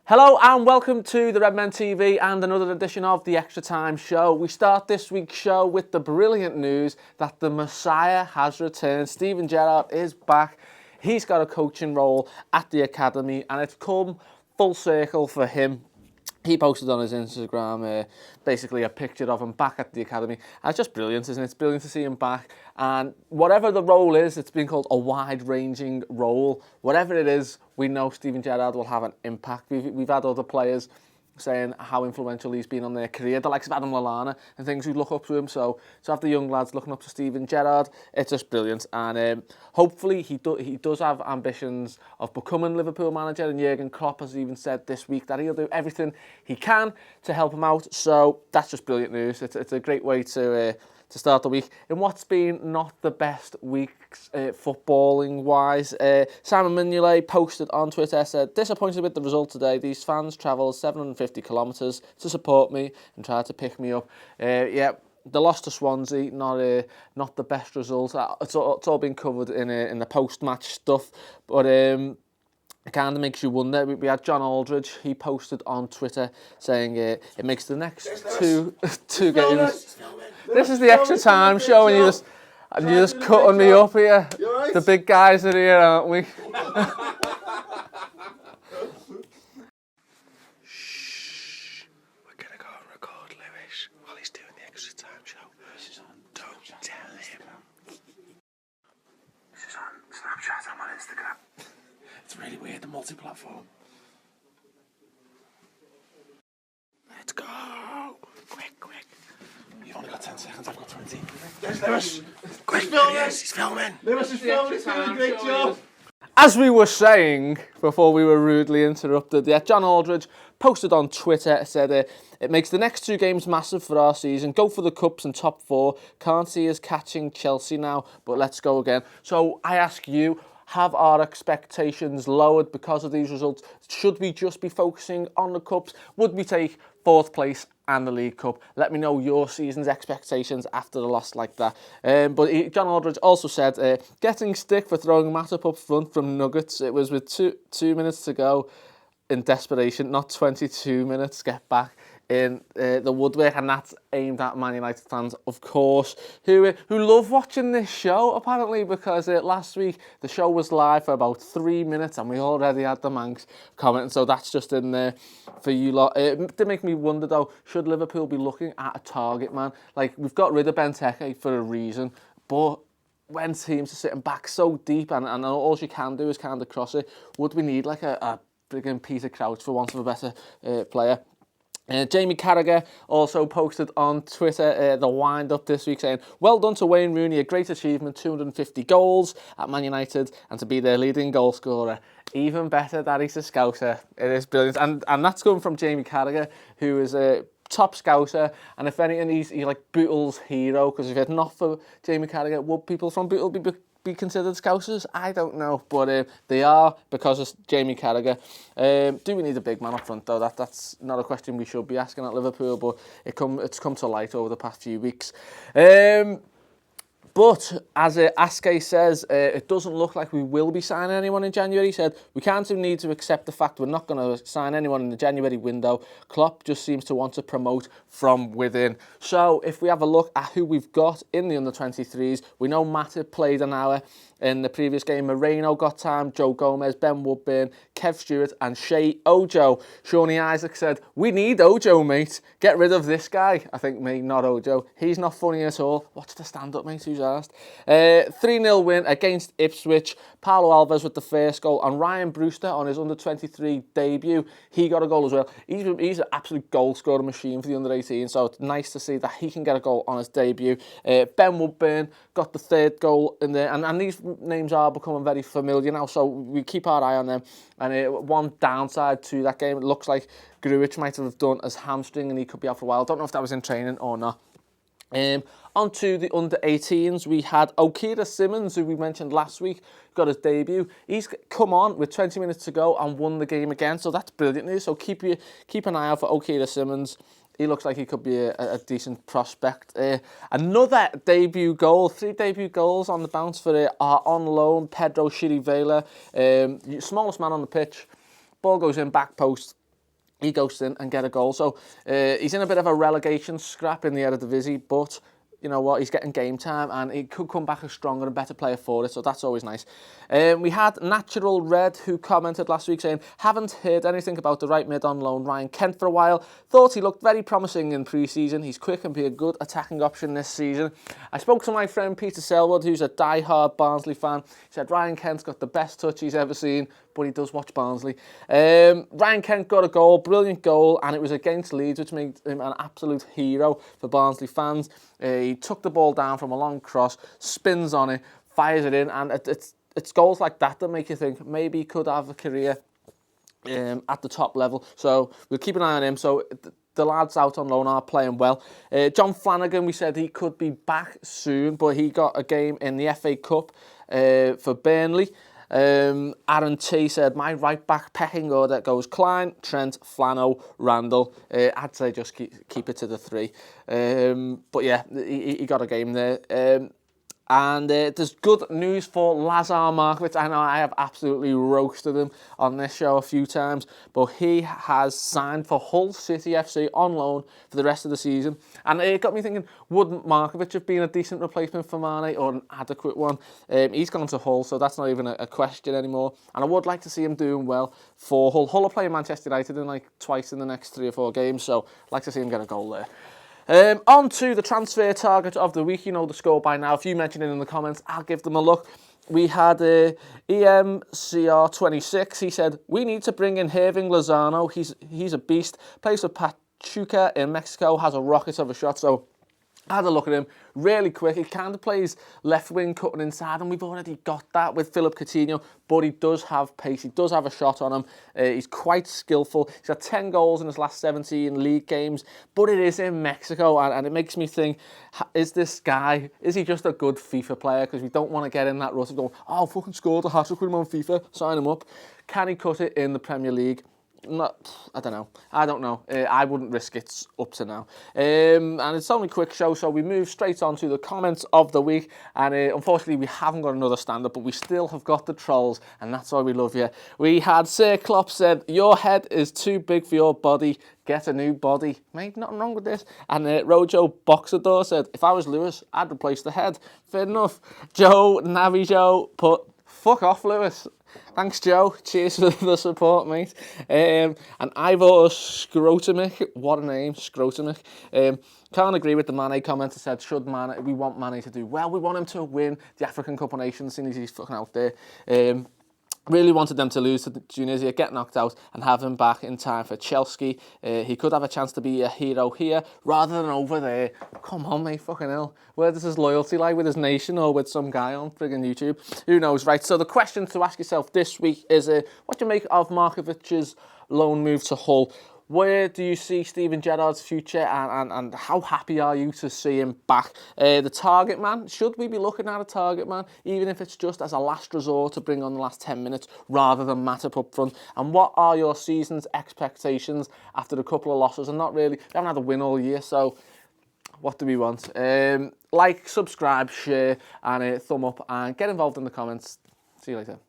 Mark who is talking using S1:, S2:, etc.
S1: Hello and welcome to the Redmen TV and another edition of the Extra Time Show. We start this week's show with the brilliant news that the Messiah has returned. Steven Gerrard is back. He's got a coaching role at the academy and it's come full circle for him. He posted on his Instagram basically a picture of him back at the academy. And it's just brilliant, isn't it? It's brilliant to see him back. And whatever the role is, it's been called a wide-ranging role. Whatever it is, we know Steven Gerrard will have an impact. We've had other players saying how influential he's been on their career, the likes of Adam Lallana and things who look up to him. So to have the young lads looking up to Steven Gerrard, it's just brilliant. And hopefully he does have ambitions of becoming Liverpool manager. And Jurgen Klopp has even said this week that he'll do everything he can to help him out. So that's just brilliant news. It's a great way to start the week in what's been not the best weeks footballing-wise. Simon Mignolet posted on Twitter, said, "Disappointed with the result today. These fans travelled 750 kilometres to support me and tried to pick me up." Yeah, the loss to Swansea, not the best result. It's all been covered in the post-match stuff, but it kind of makes you wonder. We had John Aldridge. He posted on Twitter saying it makes the next two games. This is the Extra Time Show, and you're just cutting me up here. The big guys are here, aren't we?
S2: Shh. We're gonna go and record Lewis while he's doing the Extra Time Show. Don't tell him. This is on Snapchat. I'm on Instagram. It's really weird, the multi-platform. Let's go! Quick. You've only got 10 seconds, I've got 20. There's Lewis! Quick, he's filming!
S3: Lewis is filming, he's doing a great job!
S1: As we were saying before we were rudely interrupted, John Aldridge posted on Twitter, said it makes the next two games massive for our season. Go for the cups and top four. Can't see us catching Chelsea now, but let's go again. So I ask you, have our expectations lowered because of these results? Should we just be focusing on the cups? Would we take fourth place and the League Cup? Let me know your season's expectations after the loss like that. But John Aldridge also said, getting stick for throwing Matip up front from Nuggets. It was with two minutes to go in desperation, not 22 minutes. Get back in the woodwork, and that's aimed at Man United fans, of course, who love watching this show, apparently, because last week the show was live for about 3 minutes and we already had the Manx comment, so that's just in there for you lot. It did make me wonder, though, should Liverpool be looking at a target man? Like, we've got rid of Benteke for a reason, but when teams are sitting back so deep and all you can do is kind of cross it, would we need like a friggin' Peter Crouch, for want of a better player? Jamie Carragher also posted on Twitter the wind-up this week saying, "Well done to Wayne Rooney, a great achievement, 250 goals at Man United and to be their leading goal scorer. Even better that he's a Scouser." It is brilliant. And that's coming from Jamie Carragher, who is a top Scouser, and if anything, he's like Bootle's hero, because if it not for Jamie Carragher, would people from Bootle be considered Scousers? I don't know, but they are because of Jamie Carragher. Do we need a big man up front, though? That's not a question we should be asking at Liverpool, but it's come to light over the past few weeks. But as Aske says, it doesn't look like we will be signing anyone in January. He said, "We can't even need to accept the fact we're not going to sign anyone in the January window. Klopp just seems to want to promote from within." So if we have a look at who we've got in the under-23s, we know Matip played an hour in the previous game. Moreno got time, Joe Gomez, Ben Woodburn, Kev Stewart and Shea Ojo. Shawnee Isaac said, "We need Ojo, mate. Get rid of this guy." I think me, not Ojo. He's not funny at all. Watch the stand-up, mate, who's asked. 3-0 win against Ipswich. Paulo Alves with the first goal, and Ryan Brewster on his under-23 debut. He got a goal as well. He's an absolute goal-scoring machine for the under-18, so it's nice to see that he can get a goal on his debut. Ben Woodburn got the third goal in there, and these names are becoming very familiar now, so we keep our eye on them. And one downside to that game, it looks like Grujic might have done his hamstring and he could be out for a while. Don't know if that was in training or not. On to the under-18s, we had Okira Simmons, who we mentioned last week, got his debut. He's come on with 20 minutes to go and won the game again, so that's brilliant news. So keep an eye out for Okira Simmons. He looks like he could be a decent prospect. Another debut goal, 3 debut goals on the bounce for our on loan, Pedro Chirivella. Smallest man on the pitch. Ball goes in, back post. he goes in and get a goal. So he's in a bit of a relegation scrap in the Eredivisie, but you know what, he's getting game time and he could come back a stronger and better player for it, so that's always nice. We had Natural Red, who commented last week saying, haven't heard anything about the right mid on loan Ryan Kent for a while. Thought he looked very promising in pre-season. He's quick and be a good attacking option this season. I spoke to my friend Peter Selwood, who's a die-hard Barnsley fan. He said Ryan Kent's got the best touch he's ever seen, but he does watch Barnsley. Ryan Kent got a goal, brilliant goal, and it was against Leeds, which made him an absolute hero for Barnsley fans. He took the ball down from a long cross, spins on it, fires it in, and it's goals like that that make you think maybe he could have a career at the top level. So we'll keep an eye on him. So the lads out on loan are playing well. John Flanagan, we said he could be back soon, but he got a game in the FA Cup for Burnley. Aaron T said, my right back pecking order goes Klein, Trent, Flano, Randall. I'd say just keep it to the 3. But yeah, he got a game there. And there's good news for Lazar Markovic. I know I have absolutely roasted him on this show a few times, but he has signed for Hull City FC on loan for the rest of the season. And it got me thinking, wouldn't Markovic have been a decent replacement for Mane, or an adequate one? He's gone to Hull, so that's not even a question anymore. And I would like to see him doing well for Hull. Hull are playing Manchester United in like twice in the next 3 or 4 games, so I'd like to see him get a goal there. On to the transfer target of the week. You know the score by now. If you mention it in the comments, I'll give them a look. We had EMCR26. He said, we need to bring in Herving Lozano. He's a beast. Plays for Pachuca in Mexico. Has a rocket of a shot. So I had a look at him, really quick. He kind of plays left wing, cutting inside, and we've already got that with Philip Coutinho, but he does have pace, he does have a shot on him, he's quite skillful. He's got 10 goals in his last 17 league games, but it is in Mexico, and it makes me think, is this guy, is he just a good FIFA player? Because we don't want to get in that rut of going, oh, fucking scored a hat-trick with him on FIFA, sign him up. Can he cut it in the Premier League? I don't know. I wouldn't risk it up to now. And it's only a quick show, so we move straight on to the comments of the week. And unfortunately, we haven't got another stand-up, but we still have got the trolls, and that's why we love you. We had Sir Klopp said, your head is too big for your body. Get a new body. Mate, nothing wrong with this. And Rojo Boxador said, if I was Lewis, I'd replace the head. Fair enough. Joe Navijo put, fuck off, Lewis. Thanks, Joe. Cheers for the support, mate. And Ivor Scrotumic, what a name, Scrotumic. Can't agree with the Mane commenter said, we want Mane to do well. We want him to win the African Cup of Nations, seeing as he's fucking out there. Really wanted them to lose to Tunisia, get knocked out, and have him back in time for Chelsea. He could have a chance to be a hero here rather than over there. Come on, mate, fucking hell. Where does his loyalty lie, with his nation or with some guy on friggin' YouTube? Who knows, right? So the question to ask yourself this week is, what do you make of Markovic's loan move to Hull? Where do you see Steven Gerrard's future, and how happy are you to see him back? The target man, should we be looking at a target man, even if it's just as a last resort to bring on the last 10 minutes rather than Matip up front? And what are your season's expectations after a couple of losses? And not really, we haven't had a win all year, so what do we want? Like, subscribe, share, and thumb up, and get involved in the comments. See you later.